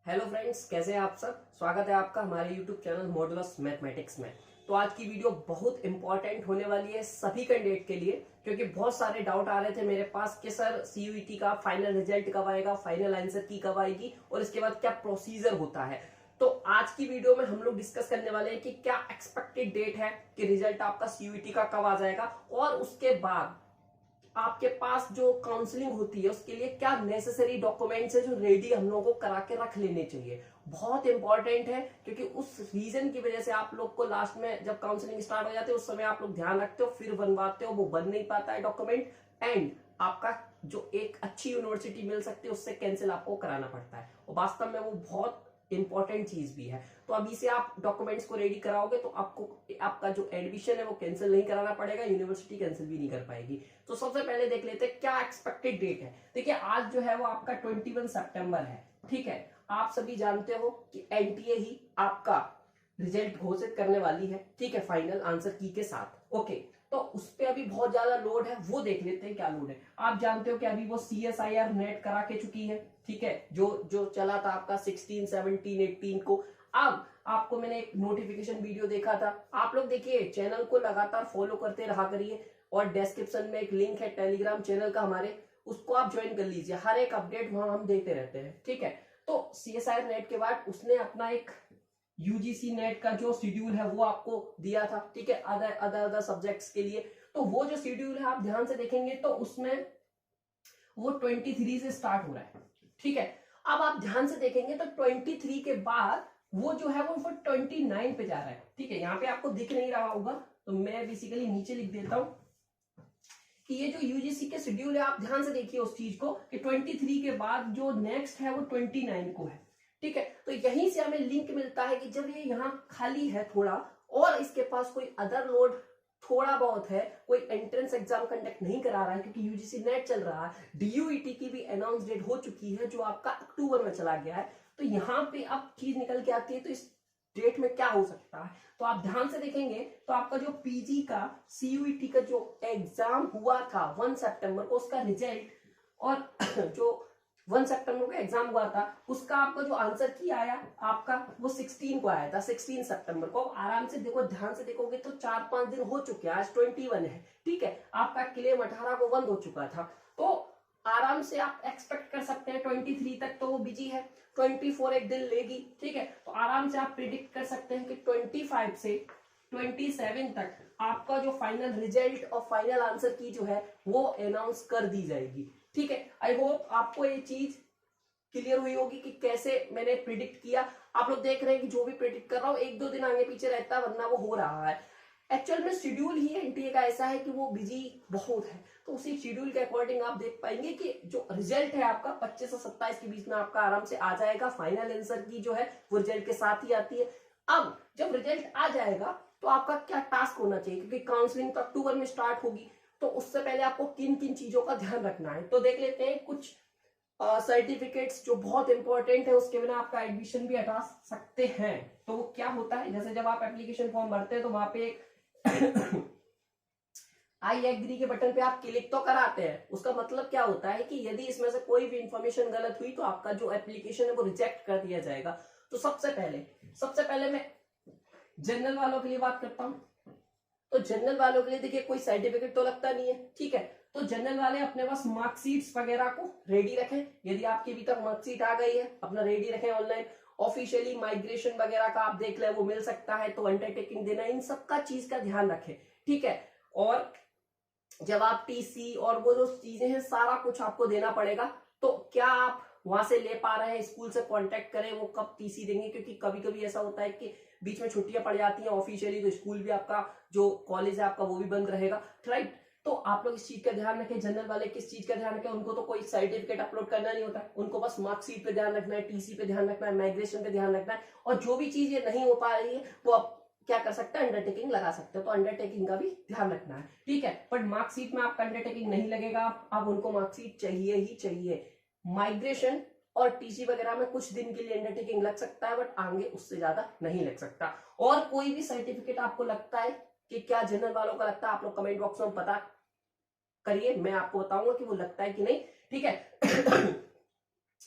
Hello friends, कैसे हैं आप सब। स्वागत है आपका हमारे यूट्यूब चैनल मॉडुलस मैथमेटिक्स में। तो आज की वीडियो बहुत इंपॉर्टेंट होने वाली है सभी कैंडिडेट के लिए, क्योंकि बहुत सारे डाउट आ रहे थे मेरे पास कि सर सीयूईटी का फाइनल रिजल्ट कब आएगा, फाइनल आंसर की कब आएगी और इसके बाद क्या प्रोसीजर होता है। तो आज की वीडियो में हम लोग डिस्कस करने वाले हैं कि क्या एक्सपेक्टेड डेट है कि रिजल्ट आपका सीयूईटी का कब आ जाएगा, और उसके बाद आपके पास जो काउंसलिंग होती है उसके लिए क्या नेसेसरी डॉक्यूमेंट्स है जो रेडी हम लोगों को करा के रख लेने चाहिए। बहुत इंपॉर्टेंट है, क्योंकि उस रीजन की वजह से आप लोग को लास्ट में जब काउंसलिंग स्टार्ट हो जाती है उस समय आप लोग ध्यान रखते हो, फिर बनवाते हो, वो बन नहीं पाता है डॉक्यूमेंट, एंड आपका जो एक अच्छी यूनिवर्सिटी मिल सकती है उससे कैंसिल आपको कराना पड़ता है, और वास्तव में वो बहुत इंपॉर्टेंट चीज भी है। तो अभी से आप डॉक्यूमेंट्स को रेडी कराओगे तो आपको आपका जो एडमिशन है वो कैंसिल नहीं कराना पड़ेगा, यूनिवर्सिटी कैंसिल भी नहीं कर पाएगी। तो सबसे पहले देख लेते हैं क्या एक्सपेक्टेड डेट है। देखिए आज जो है वो आपका 21 सितंबर है, ठीक है। आप सभी जानते हो कि एनटीए ही आपका रिजल्ट घोषित करने वाली है, ठीक है, फाइनल आंसर की के साथ। ओके, तो उस पर अभी बहुत ज्यादा लोड है, वो देख लेते हैं क्या लोड है। आप जानते हो कि अभी वो CSIR नेट करा के चुकी है, ठीक है, जो जो चला था आपका 16, 17, 18 को। अब आपको मैंने एक नोटिफिकेशन वीडियो देखा था, आप लोग देखिए चैनल को लगातार फॉलो करते रहा करिए, और डिस्क्रिप्शन में एक लिंक है टेलीग्राम चैनल का हमारे, उसको आप ज्वाइन कर लीजिए, हर एक अपडेट वहां हम देते रहते हैं, ठीक है। तो CSIR नेट के बाद उसने अपना एक यूजीसी नेट का जो शेड्यूल है वो आपको दिया था, ठीक है, अदर सब्जेक्ट्स के लिए। तो वो जो शेड्यूल है आप ध्यान से देखेंगे तो उसमें वो 23 से स्टार्ट हो रहा है, ठीक है। अब आप ध्यान से देखेंगे तो 23 के बाद वो जो है वो 29 पे जा रहा है, ठीक है। यहाँ पे आपको दिख नहीं रहा होगा तो मैं बेसिकली नीचे लिख देता हूं कि ये जो यूजीसी के शेड्यूल है आप ध्यान से देखिए उस चीज को कि 23 के बाद जो नेक्स्ट है वो 29 को है, ठीक है। तो यहीं से हमें लिंक मिलता है कि जब ये यहाँ खाली है थोड़ा और इसके पास कोई अदर लोड थोड़ा बहुत है, कोई एंट्रेंस एग्जाम कंडक्ट नहीं करा रहा है क्योंकि यूजीसी नेट चल रहा है, डीयूईटी की भी अनाउंस डेट हो चुकी है जो आपका अक्टूबर में चला गया है, तो यहाँ पे अब चीज निकल के आती है तो इस डेट में क्या हो सकता है। तो आप ध्यान से देखेंगे तो आपका जो पीजी का सीयूईटी का जो एग्जाम हुआ था 1 सितंबर को, उसका रिजल्ट और जो 1 सितंबर को एग्जाम हुआ था उसका आपका जो आंसर की आया आपका वो 16 को आया था, 16 सितंबर को। आराम से देखो, ध्यान से देखोगे तो 4-5 दिन हो चुके हैं, आज 21 है, ठीक है। आपका क्लेम 18 को बंद हो चुका था, तो आराम से आप एक्सपेक्ट कर सकते हैं 23 तक तो वो बिजी है, 24 एक दिन लेगी, ठीक है। तो आराम से आप प्रिडिक्ट कर सकते हैं कि 25 से 27 तक आपका जो फाइनल रिजल्ट और फाइनल आंसर की जो है वो अनाउंस कर दी जाएगी, ठीक है। आई होप आपको ये चीज क्लियर हुई होगी कि कैसे मैंने प्रिडिक्ट किया। आप लोग देख रहे हैं कि जो भी प्रिडिक्ट कर रहा हूं 1-2 दिन आगे पीछे रहता है, वरना वो हो रहा है। एक्चुअल में शेड्यूल ही एनटीए का ऐसा है कि वो बिजी बहुत है, तो उसी शेड्यूल के अकॉर्डिंग आप देख पाएंगे कि जो रिजल्ट है आपका 25 से 27 के बीच में आपका आराम से आ जाएगा। फाइनल आंसर की जो है वो रिजल्ट के साथ ही आती है। अब जब रिजल्ट आ जाएगा तो आपका क्या टास्क होना चाहिए, क्योंकि काउंसलिंग तो अक्टूबर में स्टार्ट होगी, तो उससे पहले आपको किन किन चीजों का ध्यान रखना है। तो देख लेते हैं कुछ सर्टिफिकेट्स जो बहुत इंपॉर्टेंट है, उसके बिना आपका एडमिशन भी हटा सकते हैं। तो वो क्या होता है, जैसे जब आप एप्लीकेशन फॉर्म भरते हैं तो वहां पे आई एग्री के बटन पे आप क्लिक तो कराते हैं, उसका मतलब क्या होता है कि यदि इसमें से कोई भी इंफॉर्मेशन गलत हुई तो आपका जो एप्लीकेशन है वो रिजेक्ट कर दिया जाएगा। तो सबसे पहले मैं जनरल वालों के लिए बात करता हूं। तो जनरल वालों के लिए देखिए कोई सर्टिफिकेट तो लगता नहीं है, ठीक है। तो जनरल वाले अपने पास मार्कशीट्स वगैरह को रेडी रखें, यदि आपकी अभी तक मार्कशीट आ गई है अपना रेडी रखें। ऑनलाइन ऑफिशियली माइग्रेशन वगैरह का आप देख ले वो मिल सकता है, तो अंडरटेकिंग देना, इन सब का चीज का ध्यान रखें, ठीक है। और जब आप टीसी और वो जो चीजें हैं सारा कुछ आपको देना पड़ेगा, तो क्या आप वहां से ले पा रहे हैं स्कूल से कांटेक्ट करें वो कब टीसी देंगे, क्योंकि कभी कभी ऐसा होता है कि बीच में छुट्टियां पड़ जाती हैं ऑफिशियली, तो स्कूल भी आपका जो कॉलेज है आपका वो भी बंद रहेगा, राइट। तो आप लोग इस चीज का ध्यान रखें। जनरल वाले किस चीज का ध्यान रखें, उनको तो कोई सर्टिफिकेट अपलोड करना नहीं होता, उनको बस मार्कशीट पे ध्यान रखना है, टीसी पे ध्यान रखना है, माइग्रेशन पे ध्यान रखना है, और जो भी चीज ये नहीं हो पा रही है वो आप क्या कर सकते हैं, अंडरटेकिंग लगा सकते हो, तो अंडरटेकिंग का भी ध्यान रखना है, ठीक है। बट मार्कशीट में आपका अंडरटेकिंग नहीं लगेगा, अब उनको मार्कशीट चाहिए ही चाहिए। माइग्रेशन और टीसी वगैरह में कुछ दिन के लिए अंडरटेकिंग लग सकता है, बट आगे उससे ज्यादा नहीं लग सकता। और कोई भी सर्टिफिकेट आपको लगता है कि क्या जनरल वालों का लगता है, आप लोग कमेंट बॉक्स में पता करिए, मैं आपको बताऊंगा कि वो लगता है कि नहीं, ठीक है।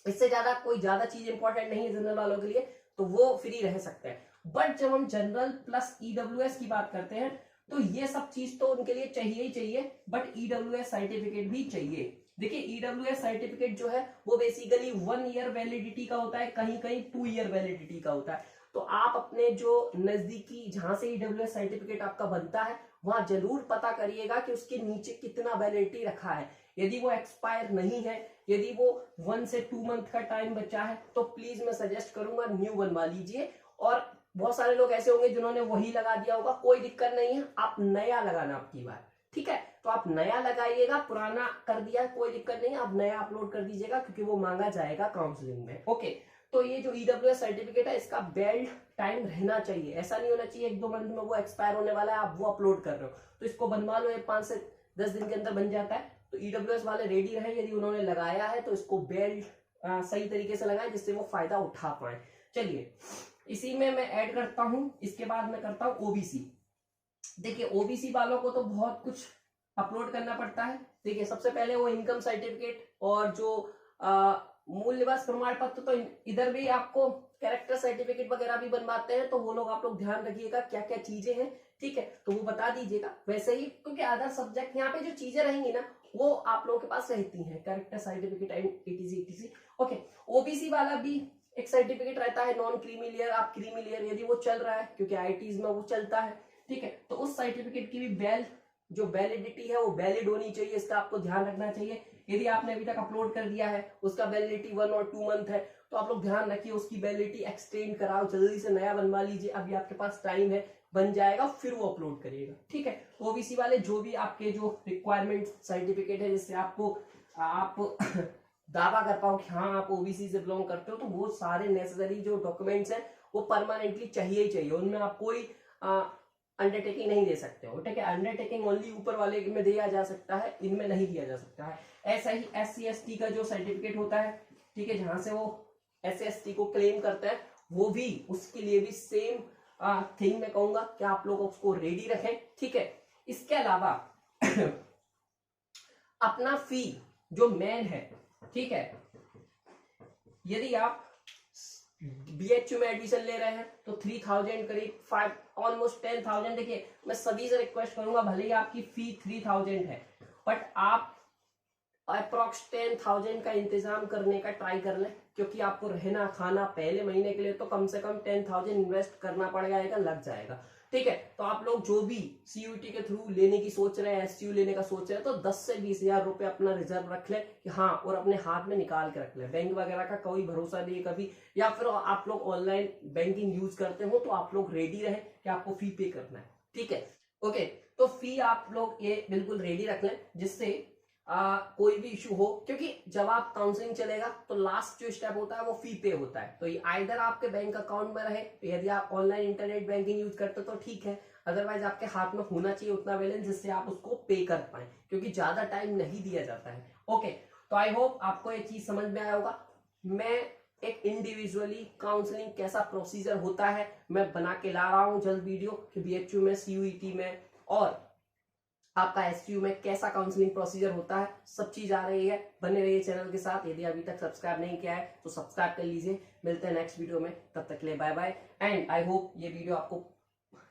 इससे ज्यादा कोई ज्यादा चीज इंपॉर्टेंट नहीं है जनरल वालों के लिए, तो वो फ्री रह सकते हैं। बट जब हम जनरल प्लस ईडब्ल्यूएस की बात करते हैं तो ये सब चीज तो उनके लिए चाहिए ही चाहिए, बट ईडब्ल्यूएस सर्टिफिकेट भी चाहिए। देखिए ईडब्ल्यूएस सर्टिफिकेट जो है वो बेसिकली 1 ईयर वैलिडिटी का होता है, कहीं कहीं 2 ईयर वैलिडिटी का होता है। तो आप अपने जो नजदीकी जहां से ईडब्ल्यूएस सर्टिफिकेट आपका बनता है वहां जरूर पता करिएगा कि उसके नीचे कितना वैलिडिटी रखा है। यदि वो एक्सपायर नहीं है, यदि वो 1 से 2 मंथ का टाइम बचा है, तो प्लीज मैं सजेस्ट करूंगा न्यू बनवा लीजिए। और बहुत सारे लोग ऐसे होंगे जिन्होंने वही लगा दिया होगा, कोई दिक्कत नहीं है, आप नया लगाना आपकी बार, ठीक है। तो आप नया लगाइएगा, पुराना कर दिया कोई दिक्कत नहीं है, आप नया अपलोड कर दीजिएगा क्योंकि वो मांगा जाएगा काउंसलिंग में। ओके, तो ये जो ईडब्ल्यूएस सर्टिफिकेट है इसका वैलिड टाइम रहना चाहिए, ऐसा नहीं होना चाहिए 1-2 मंथ में वो एक्सपायर होने वाला है आप वो अपलोड कर रहे हो। तो इसको बनवा लो, 5 से 10 दिन के अंदर बन जाता है। तो ईडब्ल्यूएस वाले रेडी रहे, यदि उन्होंने लगाया है तो इसको बेल्ट सही तरीके से लगाएं जिससे वो फायदा उठा पाए। चलिए इसी में मैं ऐड करता हूं, इसके बाद मैं करता हूं ओबीसी। देखिए ओबीसी वालों को तो बहुत कुछ अपलोड करना पड़ता है। देखिए सबसे पहले वो इनकम सर्टिफिकेट और जो मूल निवास प्रमाण पत्र, तो इधर भी आपको कैरेक्टर सर्टिफिकेट वगैरह भी बनवाते हैं, तो वो लोग आप लोग ध्यान रखिएगा क्या क्या चीजें हैं, ठीक है, तो वो बता दीजिएगा। वैसे ही क्योंकि अदर सब्जेक्ट यहाँ पे जो चीजें रहेंगी ना वो आप लोगों के पास रहती हैं, character certificate and etc। Okay, OBC वाला भी एक सर्टिफिकेट रहता है नॉन क्रीमी लेयर, आप क्रीमी लेयर यदि वो चल रहा है क्योंकि आईटीज में वो चलता है, ठीक है, तो उस सर्टिफिकेट की भी जो वैलिडिटी है वो वैलिड होनी चाहिए, इसका आपको ध्यान रखना चाहिए। यदि आपने अभी तक अपलोड कर दिया है, उसका वैलिडिटी 1 और 2 मंथ है, तो आप लोग ध्यान रखिए उसकी वैलिडिटी एक्सटेंड कराओ, जल्दी से नया बनवा लीजिए, अभी आपके पास टाइम है, बन जाएगा फिर वो अपलोड करिएगा, ठीक है। ओबीसी वाले जो भी आपके जो रिक्वायरमेंट सर्टिफिकेट है जिससे आपको आप दावा कर पाओ कि हाँ आप ओबीसी से बिलोंग करते हो, तो वो सारे नेसेसरी जो डॉक्यूमेंट्स हैं वो परमानेंटली चाहिए ही चाहिए, उनमें आप कोई अंडरटेकिंग नहीं दे सकते हो, ठीक है। अंडरटेकिंग ओनली ऊपर वाले में दिया जा सकता है, इनमें नहीं दिया जा सकता है। ऐसा ही SC/ST का जो सर्टिफिकेट होता है, ठीक है, जहां से वो SC/ST को क्लेम करते हैं, वो भी उसके लिए भी सेम थिंग मैं कहूंगा कि आप लोग उसको रेडी रखें, ठीक है। इसके अलावा अपना फी जो मेन है, ठीक है, यदि आप BHU में एडमिशन ले रहे हैं तो 3000 करीब 5 ऑलमोस्ट 10,000। देखिए मैं सभी से रिक्वेस्ट करूंगा, भले ही आपकी फी 3000 है बट आप अप्रोक्स 10,000 का इंतजाम करने का ट्राई कर लें, क्योंकि आपको रहना खाना पहले महीने के लिए तो कम से कम 10,000 इन्वेस्ट करना पड़ जाएगा, लग जाएगा, ठीक है। तो आप लोग जो भी CUET के थ्रू लेने की सोच रहे हैं, SCU लेने का सोच रहे हैं, तो 10 से 20,000 रुपए अपना रिजर्व रख लें कि हाँ, और अपने हाथ में निकाल के रख लें। बैंक वगैरह का कोई भरोसा नहीं है कभी, या फिर आप लोग ऑनलाइन बैंकिंग यूज करते हो तो आप लोग रेडी रहें कि आपको फी पे करना है, ठीक है। ओके, तो फी आप लोग ये बिल्कुल रेडी रख लें जिससे कोई भी इशू हो, क्योंकि जब आप काउंसलिंग चलेगा तो लास्ट जो स्टेप होता है वो फी पे होता है। तो ये आइदर आपके बैंक अकाउंट में रहे, तो यदि आप ऑनलाइन इंटरनेट बैंकिंग यूज करते हो तो ठीक है, अदरवाइज आपके हाथ में होना चाहिए उतना बैलेंस जिससे आप उसको पे कर पाए, क्योंकि ज्यादा टाइम नहीं दिया जाता है। ओके, तो आई होप आपको ये चीज समझ में आया होगा। मैं एक इंडिविजुअली काउंसलिंग कैसा प्रोसीजर होता है मैं बना के ला रहा हूं जल्द वीडियो, कि BHU में, CUET में और आपका SCU में कैसा काउंसलिंग प्रोसीजर होता है, सब चीज आ रही है। बने रहिए चैनल के साथ, यदि अभी तक सब्सक्राइब नहीं किया है तो सब्सक्राइब कर लीजिए। मिलते हैं नेक्स्ट वीडियो में, तब तक के लिए bye bye. And I hope ये वीडियो आपको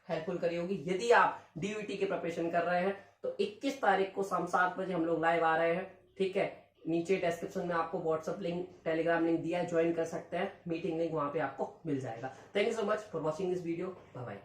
हेल्पफुल करी होगी। यदि आप DUT के प्रिपरेशन कर रहे हैं तो 21 तारीख को शाम 7 बजे हम लोग लाइव आ रहे हैं, ठीक है। नीचे डिस्क्रिप्शन में आपको व्हाट्सएप लिंक, टेलीग्राम लिंक दिया है, ज्वाइन कर सकते हैं, मीटिंग लिंक वहां पे आपको मिल जाएगा। Thank you so much for watching this video, bye bye.